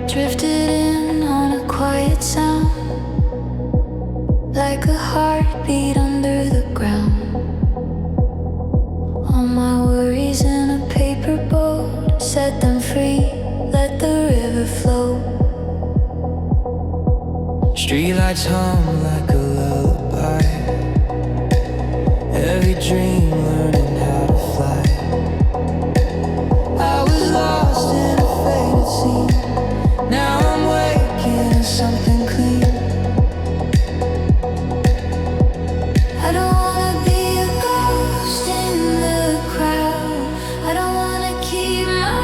Drifted in on a quiet sound, like a heartbeat under the ground. All my worries in a paper boat, set them free, let the river flow. Streetlights hum like a lullaby, every dream learning how to fly. I was lost in a faded scene, now I'm waking in something clean. I don't wanna be a ghost in the crowd, I don't wanna keep my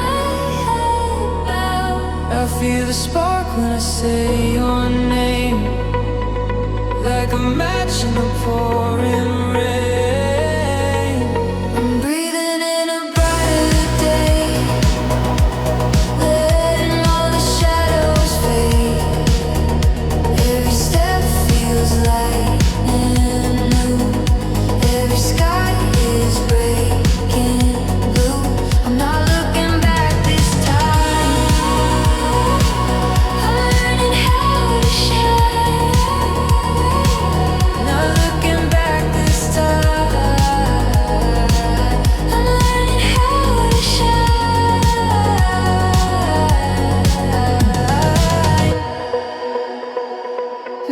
head bowed. I feel the spark when I say your name, like a match in the pouring rain. I'm breathing in a brighter day, letting all the shadows fade. Every step feels light and new, every sky is breaking blue. I'm not looking back this time, I'm learning how to shine. Not looking back this time, I'm learning how to shine.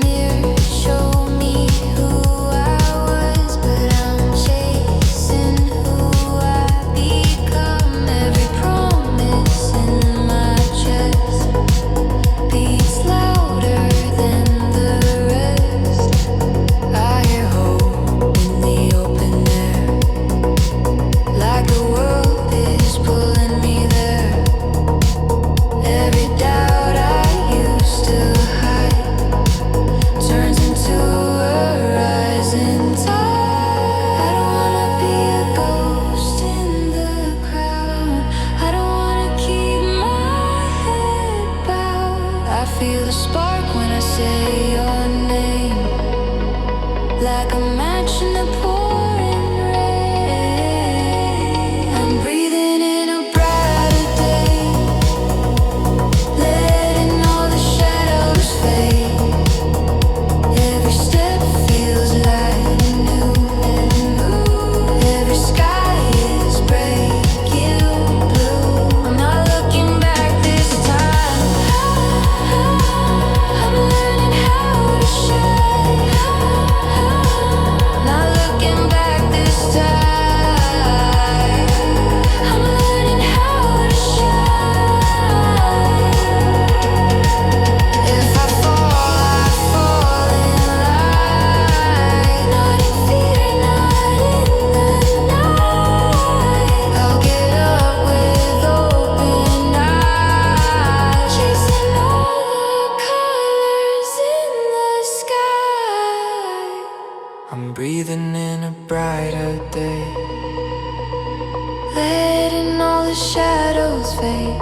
Mirror, show me who I was, but I'm chasing who I've become. Every promise in my chest beats louder than the rest. I hear hope in the open air, like the world is pulling me there. Every doubt I used to hide turns into a rising tide. I don't wanna be a ghost in the crowd, I don't wanna keep my head bowed. I feel the spark when I say your name, like a match in the pouring rain. I'm breathing in a brighter day, letting all the shadows fade. Every step feels light and new, every sky is breaking blue. I'm not looking back this time, I'm learning how to shine. Not looking back this time, I'm learning how to shine. If I fall in line, not in fear, not in the night. I'll get up with open eyes, chasing all the colors in the sky. I'm breathing in a brighter day, Letting all the shadows fade.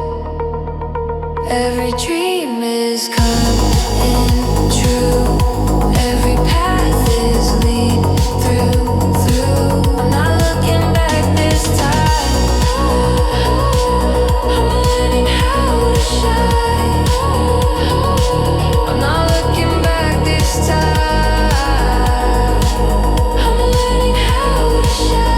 Every dream is coming true, every path is lead through. I'm not looking back this time, I'm learning how to shine. I'm not looking back this time, I'm learning how to shine.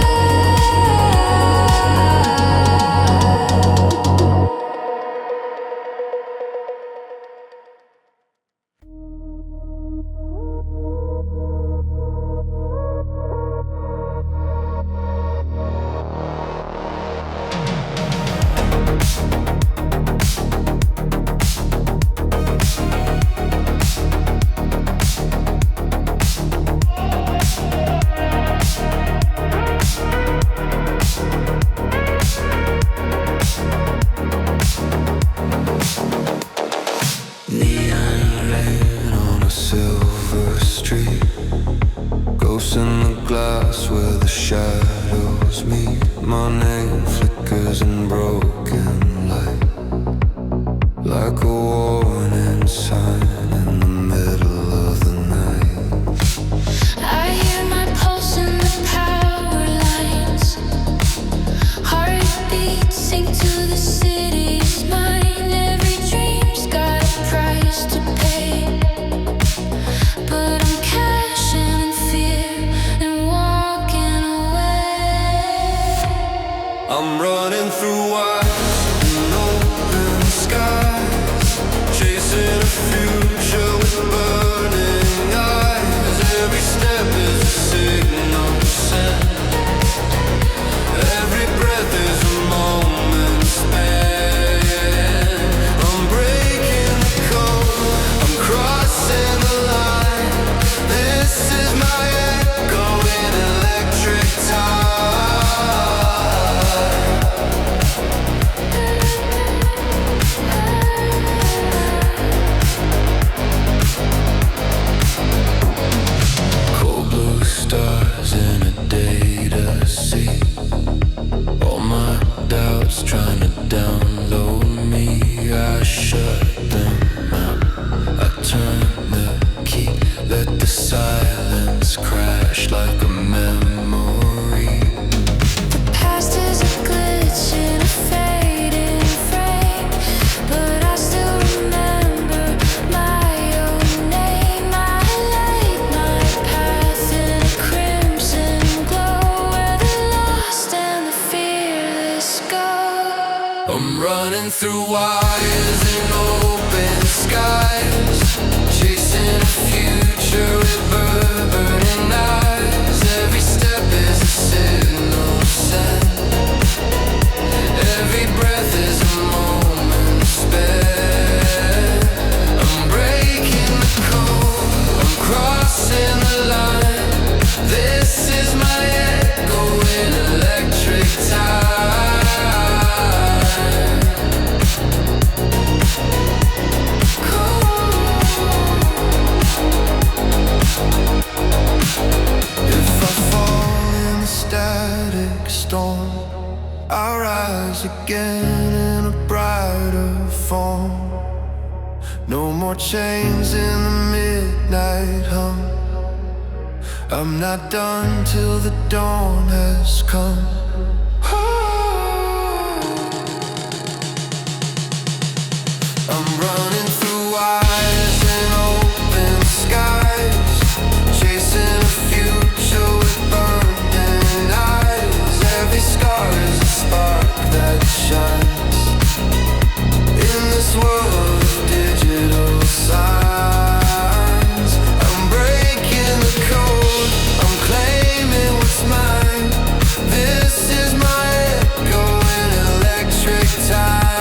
future with burning eyes. Every step is a signal to send. Every breath is a moment spent. I'm breaking the code, I'm crossing the line. This is my echo in electric time. Cold blue stars in a day to see. All my doubts trying to download me. I shut them out, I turn the key. Let the silence crash like a memory. The past is a glitch in a fading frame, but I still remember my own name. I laid my path in a crimson glow, where the lost and the fearless go. I'm running through wires in open skies, chasing a future with burning eyes. Every step is a signal sent. Every breath is a moment spent. I'm breaking the code, I'm crossing the line. This is my echo in electric time. If I fall in the static storm, I'll rise again in a brighter form. No more chains in the midnight hum. I'm not done till the dawn has come. I'm running through wires and open skies, chasing a future with burning eyes. Every scar is a spark that shines in this world of digital signs. I'm breaking the code, I'm claiming what's mine. This is my echo in electric time.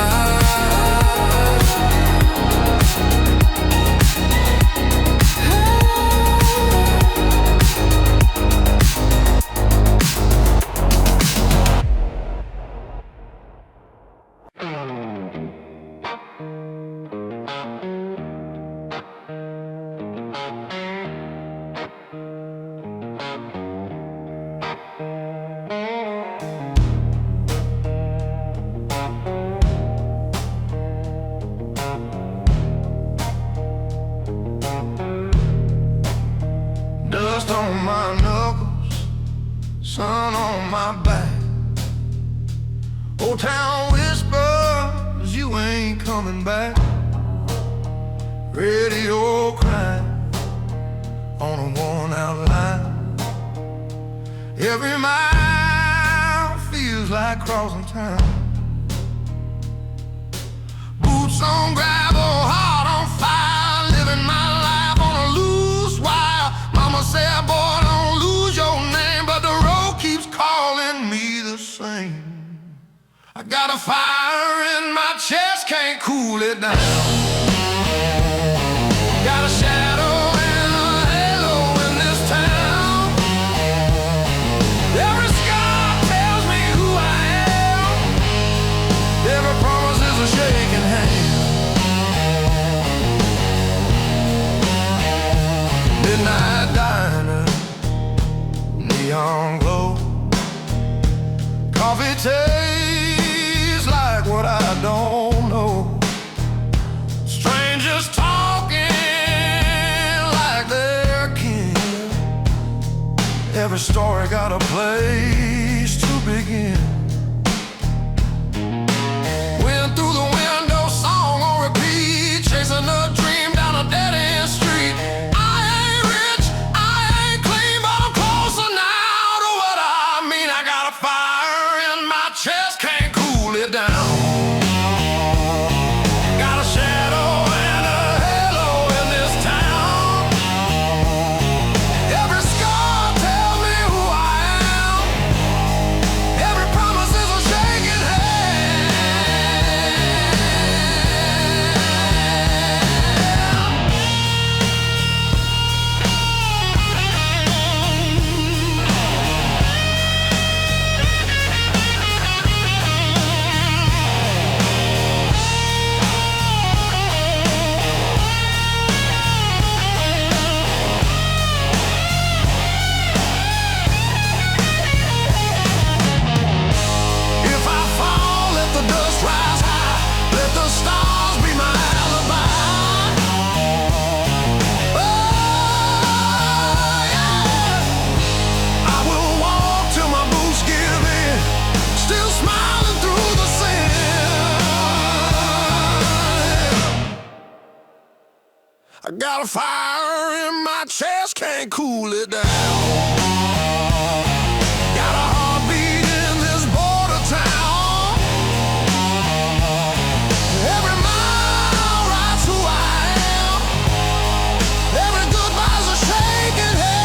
Dust on my knuckles, sun on my back. Old town whispers you ain't coming back. Radio crying on a worn-out line. Every mile feels like crossing town. Boots on gravel, heart on fire, living my life on a loose wire. Mama said, boy, don't lose your name, but the road keeps calling me the same. I got a fire in my chest, can't cool it down. Got a shadow and a halo in this town. Every scar tells me who I am. Every promise is a shaking hand. Midnight diner, neon glow. Coffee tastes like what I don't know. Strangers talking like they're kin. Every story got a place to begin. Went through the window, song on repeat, chasing a dream down a dead-end street. I ain't rich, I ain't clean, but I'm closer now to what I mean. I got a fire in my chest, can't cool it down. Got a shadow and a halo I got a fire in my chest, can't cool it down. Got a heartbeat in this border town. Every mile writes who I am. Every goodbye's a shaking hand.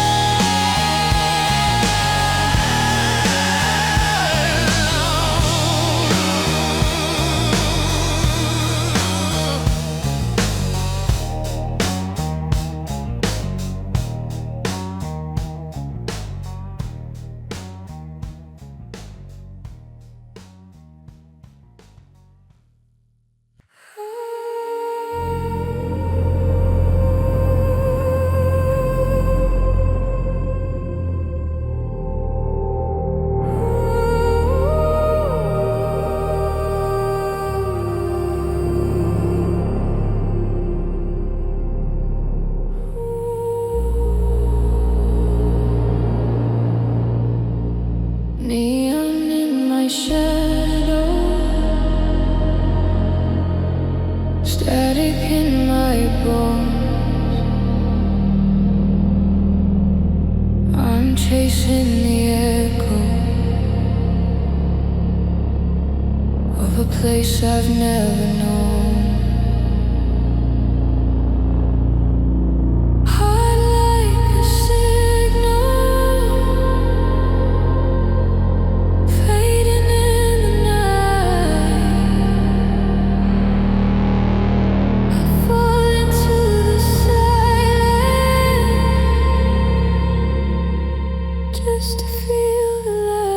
Neon in my shadow, static in my bones. I'm chasing the echo of a place I've never known. Hard like a signal, fading in the night. I fall into the silence just to feel the light.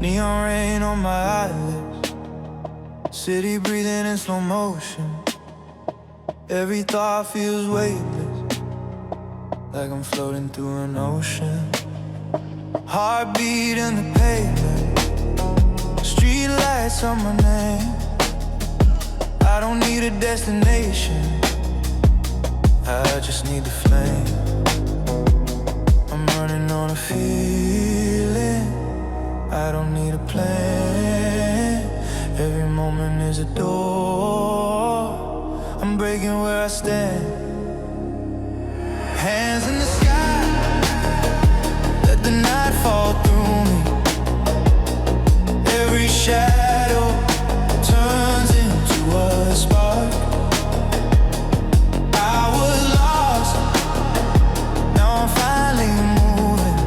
Neon rain on my eyelids, city breathing in slow motion. Every thought feels weightless, like I'm floating through an ocean. Heartbeat in the pavement, street lights on my name. I don't need a destination, I just need the flame. I'm running on a feeling, I don't need a plan. Every moment is a door, I'm breaking where I stand. Hands in the sky, let the night fall through me. Every shadow turns into a spark. I was lost, now I'm finally moving.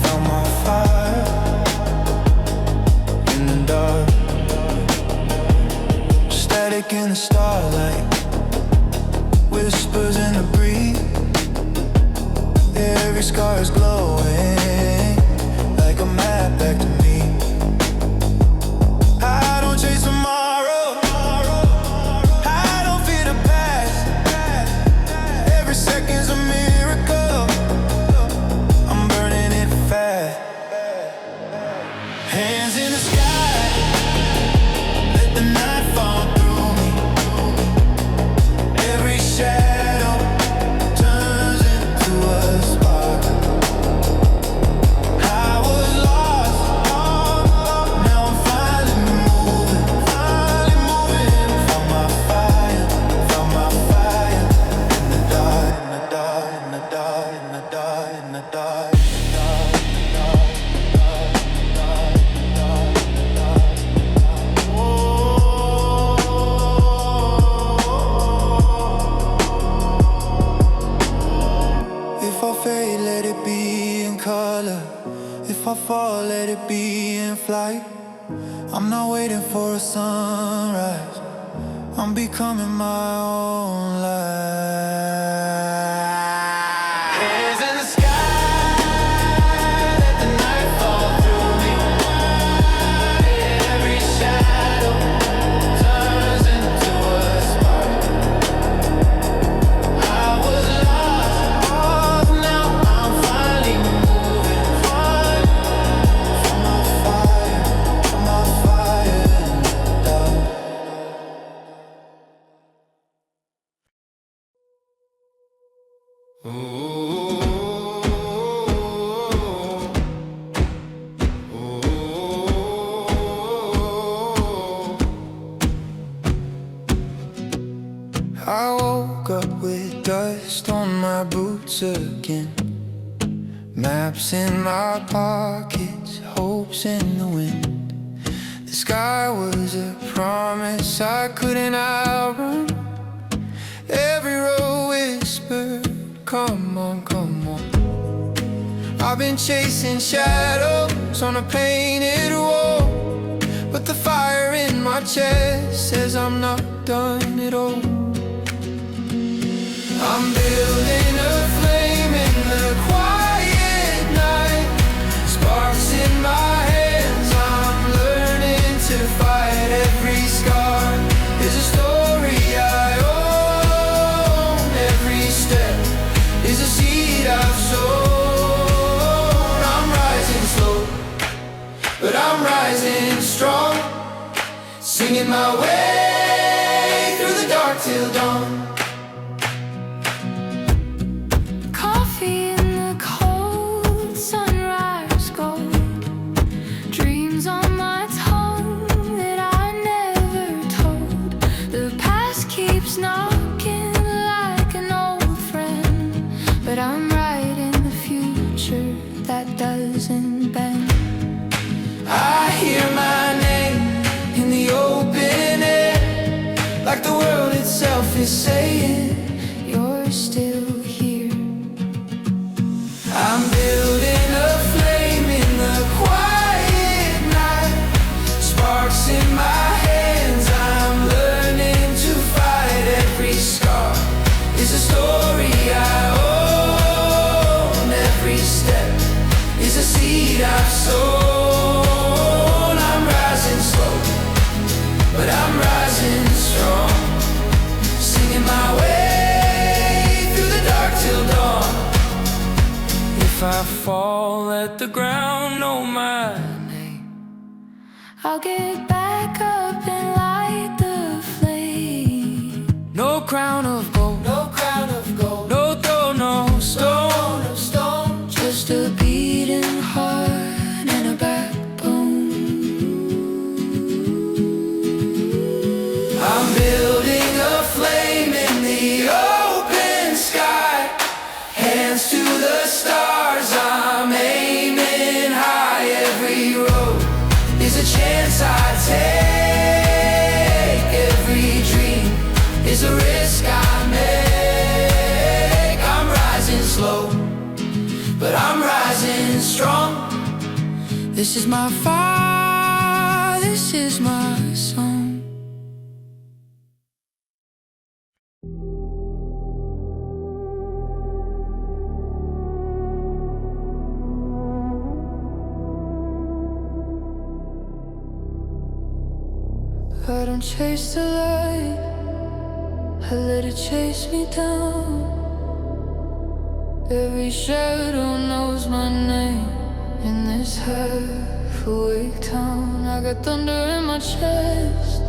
Found my fire in the dark. Static in the starlight, whispers in the breeze. Every scar is glowing, like a map back to me. I don't chase tomorrow, I don't fear the past. Every second's a miracle, I'm burning it fast. Hands in the sky, let the night fall through me. Every shadow turns into a spark. I was lost, fall, let it be in flight. I'm not waiting for a sunrise, I'm becoming my own light. Hands in the sky, let the night fall through me. Every shadow turns into a spark. I was lost, now I'm finally moving on. From my fire in the dark. I woke up with dust on my boots again. Maps in my pockets, hopes in the wind. The sky was a promise I couldn't outrun. Every road whispered, come on, come on. I've been chasing shadows on a painted wall, but the fire in my chest says I'm not done at all. I'm building a flame in the quiet night. Sparks in my hands, I'm learning to fight. Every scar is a story I own. Every step is a seed I've sown. I'm rising slow, but I'm rising strong. Singing my way through the dark till dawn. Coffee in the cold, sunrise gold. Dreams on my tongue that I never told. The past keeps knocking like an old friend, but I'm writing the future that doesn't bend. I hear my name in the open air, like the world itself is saying, You're still here. I'm building a flame in the quiet night. Sparks in my hands, I'm learning to fight. Every scar is a story I own. Every step is a seed I've sown. I'm rising slow, but I'm rising strong. Singing my way through the dark till dawn. If I fall, let the ground know my name. I'll get back up and light the flame. No crown of gold, no crown of gold, no throne, no stone of stone, Just a beating heart and a backbone. I'm building a flame in the open sky. Hands to the stars, I'm aiming high. Every road is a chance I take. Every dream is a risk I make. I'm rising slow, but I'm rising strong. This is my fire, this is my song. I don't chase the light, I let it chase me down. Every shadow knows my name in this half-awake town. I got thunder in my chest,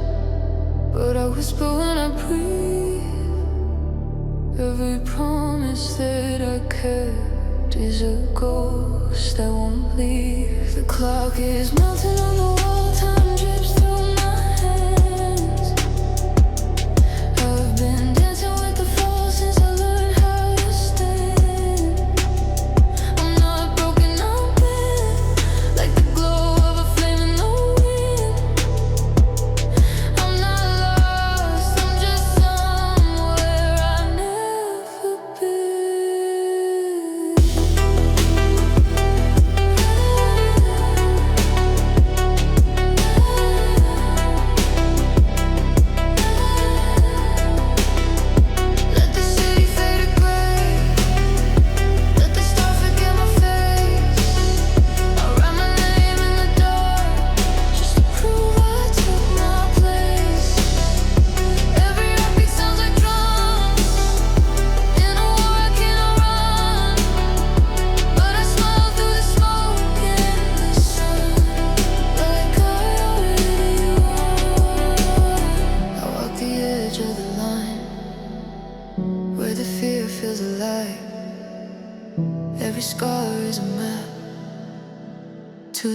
but I whisper when I breathe. Every promise that I kept is a ghost that won't leave. The clock is melting on the wall, time drips through my hands. I've been dancing with the fall since I learned how to stand. I'm not broken, I'm bent, like the glow of a flame in the wind. I'm not lost, I'm just somewhere I've never been.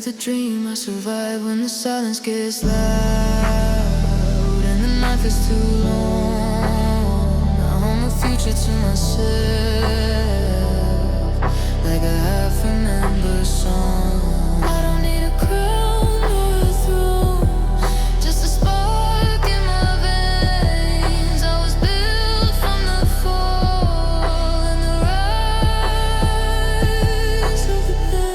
a dream. I survive when the silence gets loud and the night is too long. I hold my future to myself like a half-remembered song. I don't need a crown or a throne, just a spark in my veins. I was built from the fall and the rise of the pain.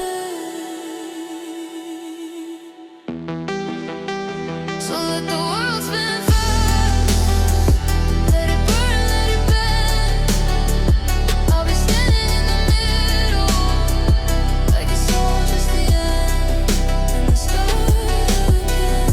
So let the world spin fast, let it burn, let it bend. I'll be standing in the middle, like it's all just the end and the start again.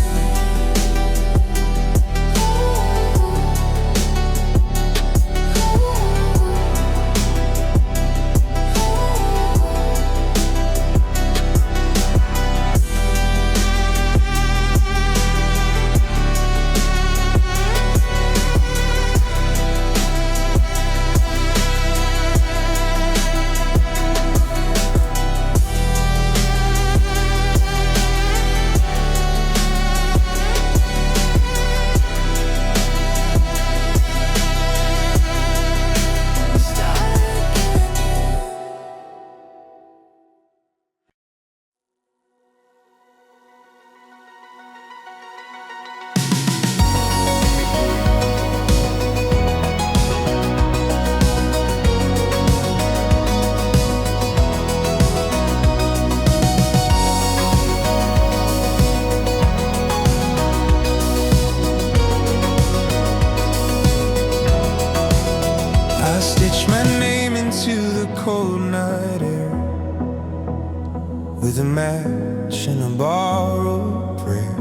I stitch my name into the cold night air with a match and a borrowed prayer.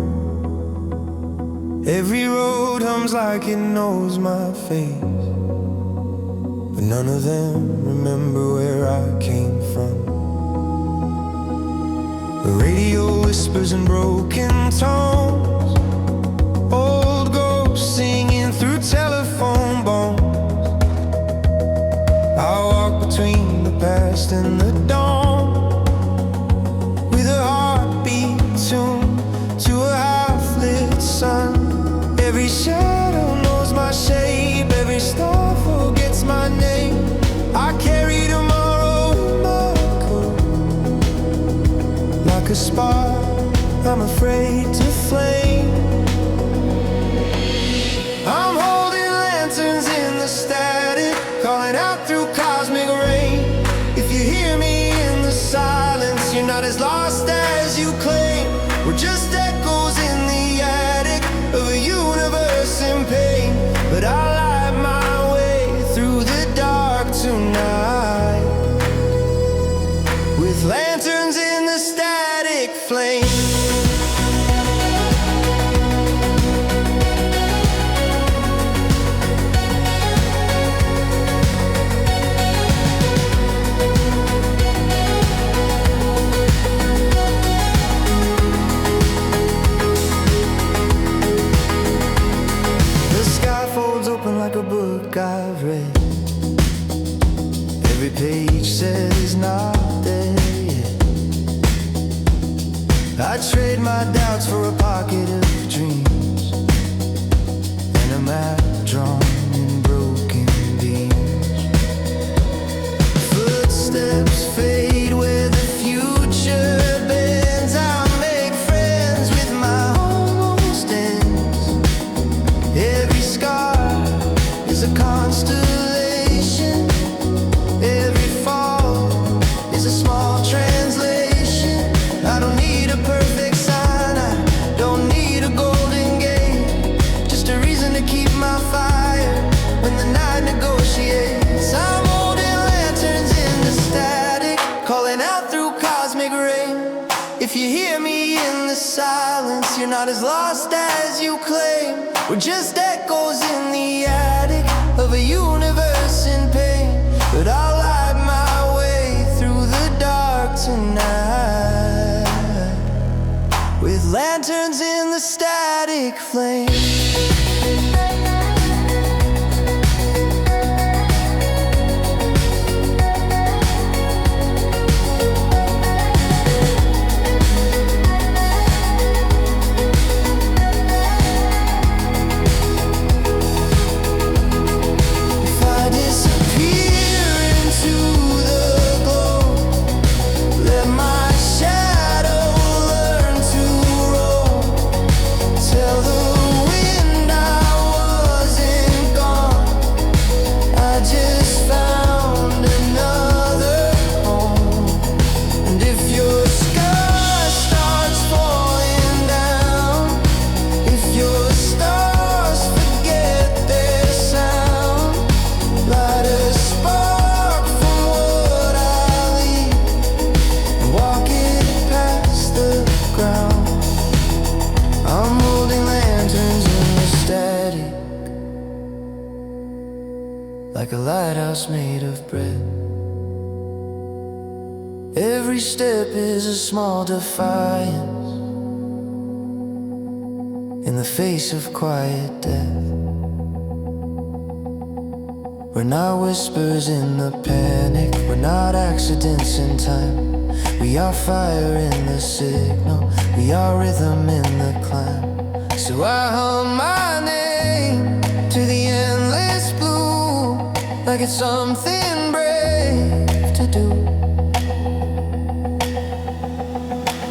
Every road hums like it knows my face, but none of them remember where I came from. The radio whispers in broken tones, old ghosts singing through telephone bones. I walk between the past and the dawn, with a heartbeat tuned to a half-lit sun. Every shadow knows my shape, every star forgets my name. I carry tomorrow in my coat, like a spark I'm afraid to flame. I'm holding lanterns in the static, calling out through cosmic rain. If you hear me in the silence, you're not as lost as you claim. We're just echoes in the attic of a universe in pain. But I light my way through the dark tonight, with lanterns in the static flame. Like a book I've read, every page says not there yet. I trade my doubts for a pocket of dreams and a map drawn in broken beams. Footsteps fade where the future bends. I'll make friends with my almost ends. Every scar is a constellation, every fall is a small translation. I don't need a perfect sign, I don't need a golden gate, just a reason to keep my fire when the night negotiates. I'm holding lanterns in the static, calling out through cosmic rain. If you hear me in the silence, you're not as lost as you claim. We're just echoes in the attic of a universe in pain. But I'll light my way through the dark tonight, with lanterns in the static flame. like a lighthouse made of bread. Every step is a small defiance in the face of quiet death. We're not whispers in the panic, we're not accidents in time. We are fire in the signal, we are rhythm in the climb. So I hum my name to the endless blue, like it's something brave to do.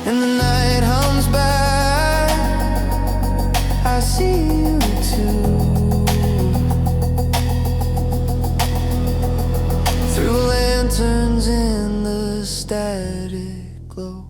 And the night hums back, I see you too. Through lanterns in the static glow.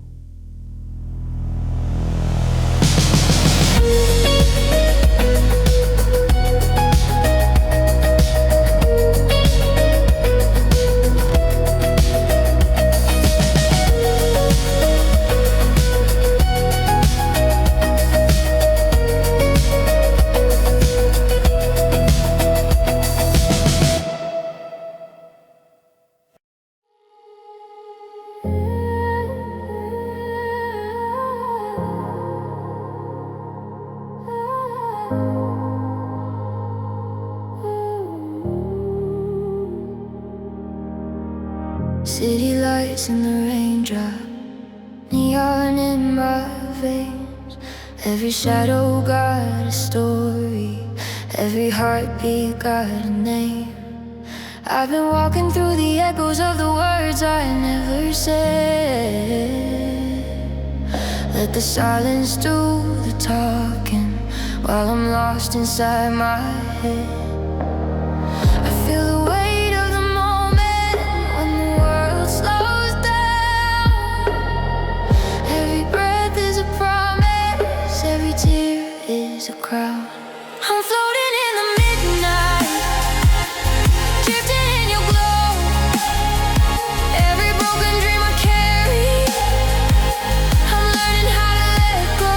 City lights in the raindrop, neon in my veins. Every shadow got a story, every heartbeat got a name. I've been walking through the echoes of the words I never said. Let the silence do the talking while I'm lost inside my head. I feel the weight of the moment when the world slows down. Every breath is a promise, every tear is a crown. I'm floating in the midnight, drifting in your glow. Every broken dream I carry, I'm learning how to let go.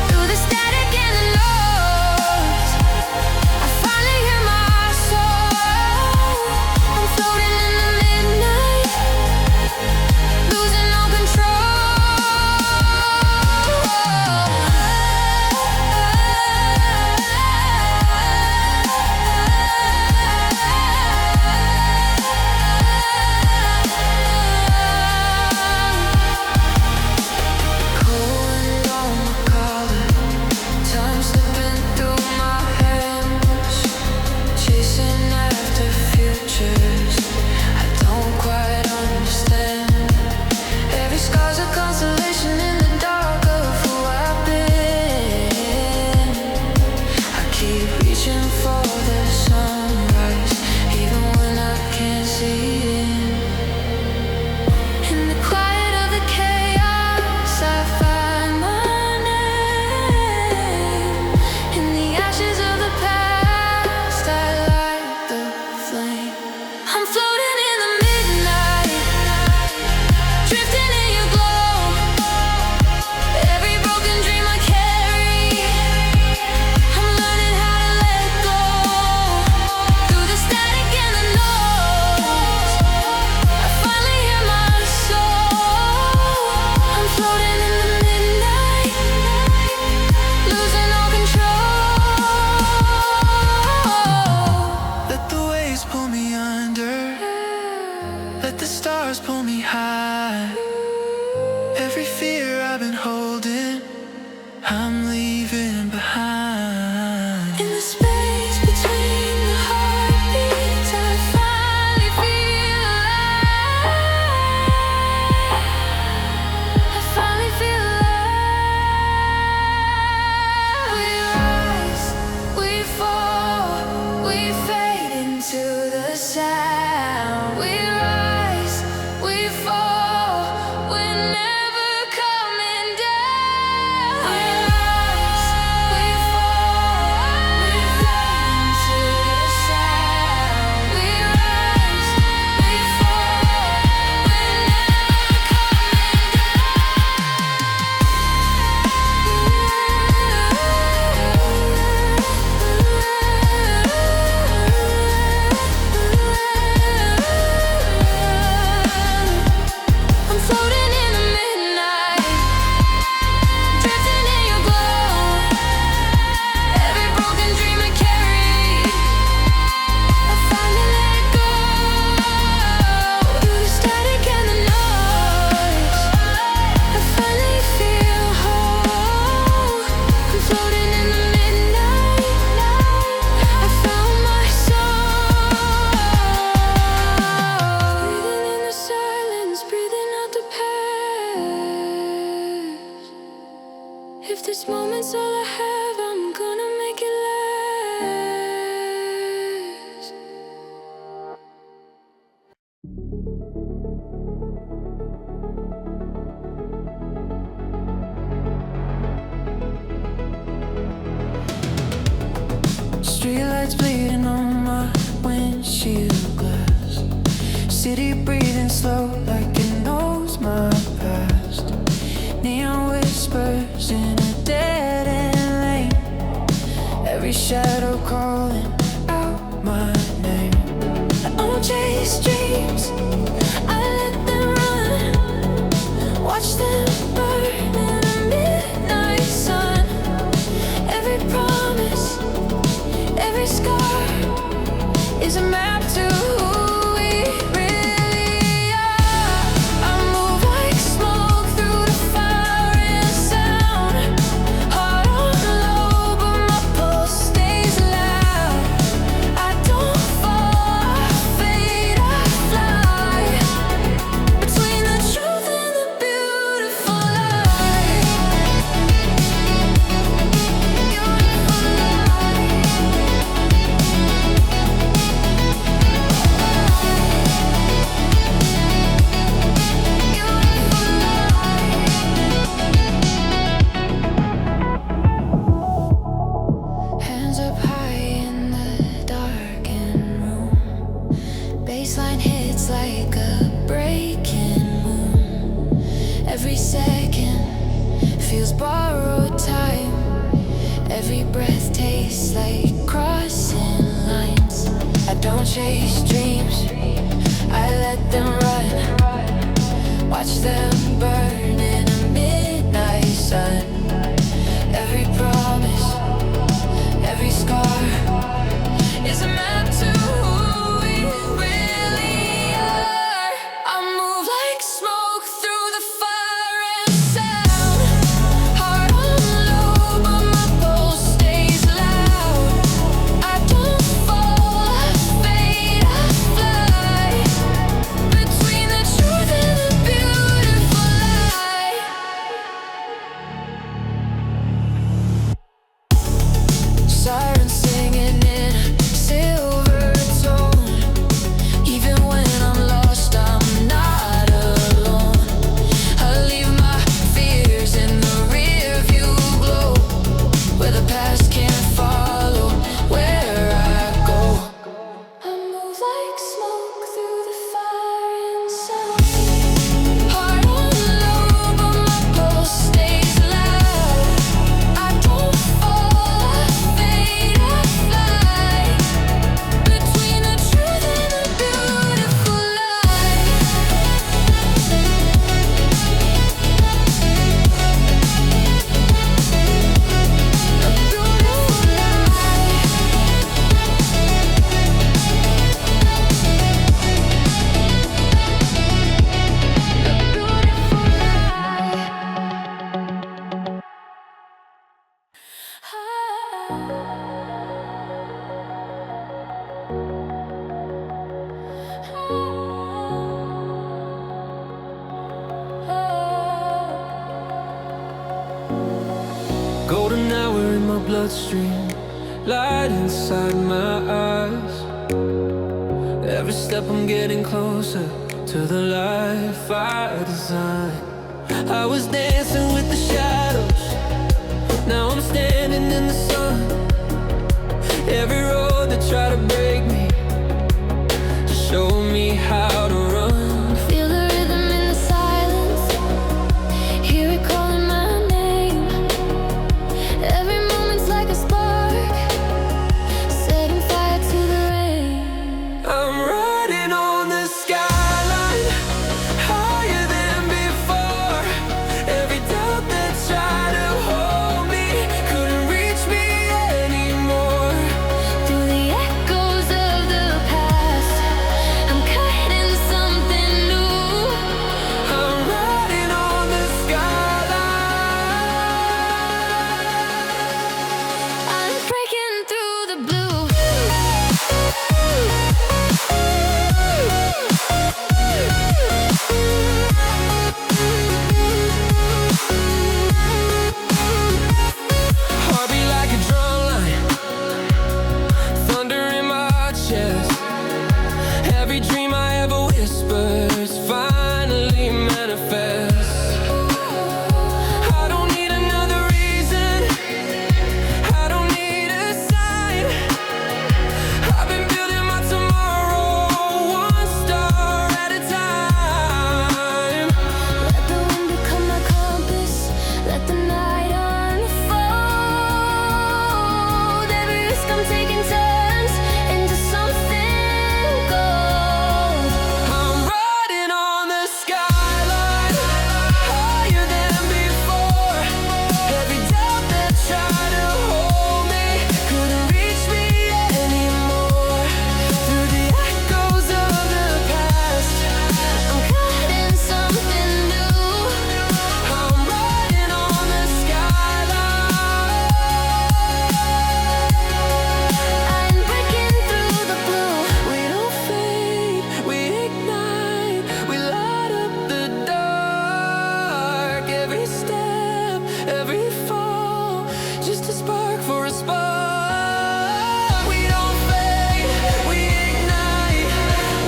Through the static and the noise, I finally hear my soul. I'm floating in the midnight, losing all control. Cold on my collar, time slipping through my hands, chasing after futures I don't quite understand. Every scar's a constellation in the dark of who I've been. I keep reaching for the sunrise, even when I can't see it. In the quiet of the chaos, I find my name. In the ashes of the past, I light the flame. I'm floating in the midnight, drifting in your glow. Every broken dream I carry, I'm learning how to let go. Through the static and the noise, I finally hear my soul. I'm floating in the midnight, losing all control. Let the waves pull me under, let the stars pull me high. Every fear I've been holding, I'm leaving behind. In the space between the heartbeats, I finally feel alive. I finally feel alive. We rise, we fall, we fade into the sound. We rise, we fall, we're never coming down. We rise, This moment's all I have, I'm gonna make it last. Streetlights bleeding on my windshield glass. City breathing slow like it knows my past. Neon whispers in a dead-end lane. Every shadow calling out my name. I don't chase dreams, I let them run. Watch them burn in the midnight sun. Every promise, every scar is a map to who we really are. I move like smoke through the fire and sound. Heart on low, but my pulse stays loud. I don't fall, I fade, I fly between the truth and the beautiful lie. Hands up high in the darkened room. Baseline hits like a breaking moon. Every second feels borrowed time. Every breath tastes like crossing lines. I don't chase dreams, I let them run. Watch them burn in a midnight sun. Every promise, every scar is a map to who we really are. I move like smoke through the fire and sound. Heart on low, but my pulse stays loud. I don't fall, I fade, I fly between the truth and the beautiful lie. Sirens singing in silver tone. Even when I'm lost, I'm not alone. I leave my fears in the rearview glow, where the past can't follow where I go. I move like smoke through the fire and sound. Heart on low, but my pulse stays loud. I don't fall, I fade, I fly between the truth and the beautiful lie. A beautiful lie. Golden hour in my bloodstream, light inside my eyes. Every step I'm getting closer to the life I designed. I was dancing with the shadows, now I'm standing in the sun. Every road that tried to break me just showed me how to run. Feel the rhythm in the silence, hear it calling my name. Every moment's like a spark, setting fire to the rain. I'm riding on the skyline, higher than before. Every doubt that tried to hold me couldn't reach me just a spark for a spark. We don't fade, we ignite.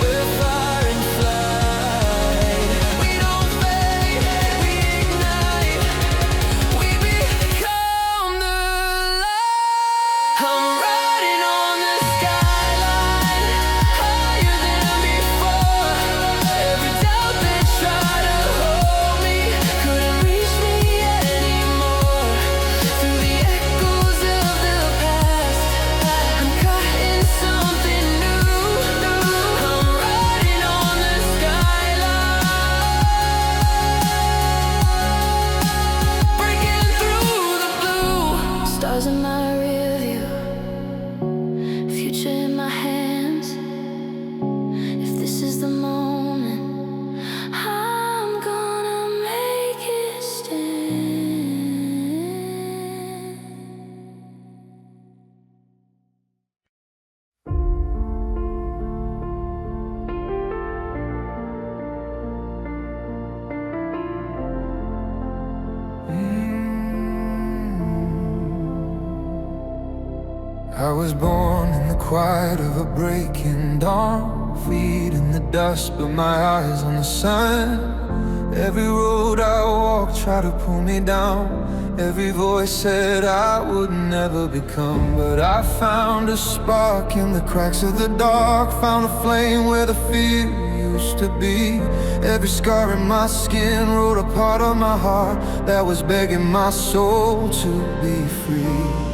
We're fire and flight. We don't fade, we ignite. We become the light. I'm riding on the skyline, higher than before. Every doubt that tried to hold me couldn't reach me anymore. Through the echoes of the past, I'm caught in something new. I'm riding on the skyline, breaking through the blue. Stars in my rear view, future in my hands. If this is the moment, I'm gonna make it stand. I was born in the quiet of a breaking dawn, feet in the dust, but my eyes on the sun. Every road I walked tried to pull me down. Every voice said I would never become. But I found a spark in the cracks of the dark, found a flame where the fear used to be. Every scar in my skin wrote a part of my heart that was begging my soul to be free.